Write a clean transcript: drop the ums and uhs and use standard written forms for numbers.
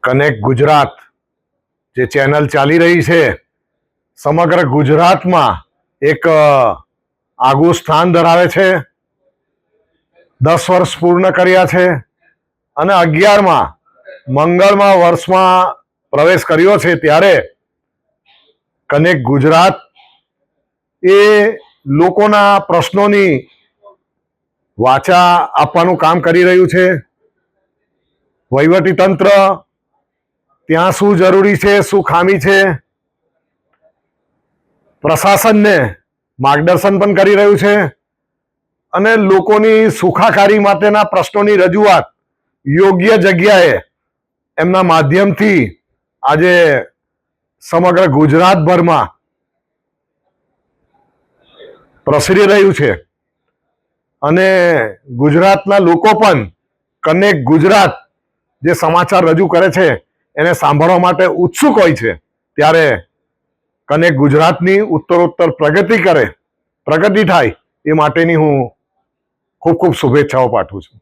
Connect Gujarat જે channel ચાલી રહી છે સમગ્ર ગુજરાતમાં એક આગવું સ્થાન ધરાવે છે. 10 વર્ષ પૂર્ણ કર્યા છે અને 11મા મંગળમા વર્ષમાં પ્રવેશ કર્યો છે. ત્યારે કનેક્ટ ગુજરાત એ લોકોના પ્રશ્નોની વાચા આપવાનું કામ કરી રહ્યું છે. વહીવટી તંત્ર ત્યાં શું જરૂરી છે, શું ખામી છે, પ્રશાસનને માર્ગદર્શન પણ કરી રહ્યું છે અને લોકોની સુખાકારી માટેના પ્રશ્નોની રજૂઆત યોગ્ય જગ્યાએ એમના માધ્યમથી આજે સમગ્ર ગુજરાતભરમાં પ્રસરી રહ્યું છે. અને ગુજરાતના લોકો પણ કનેક્ટ ગુજરાત જે સમાચાર રજૂ કરે છે એને સાંભળવા માટે ઉત્સુક હોય છે. ત્યારે કનેક્ટ ગુજરાતની ઉત્તરોત્તર પ્રગતિ થાય એ માટેની હું ખૂબ ખૂબ શુભેચ્છાઓ પાઠવું છું.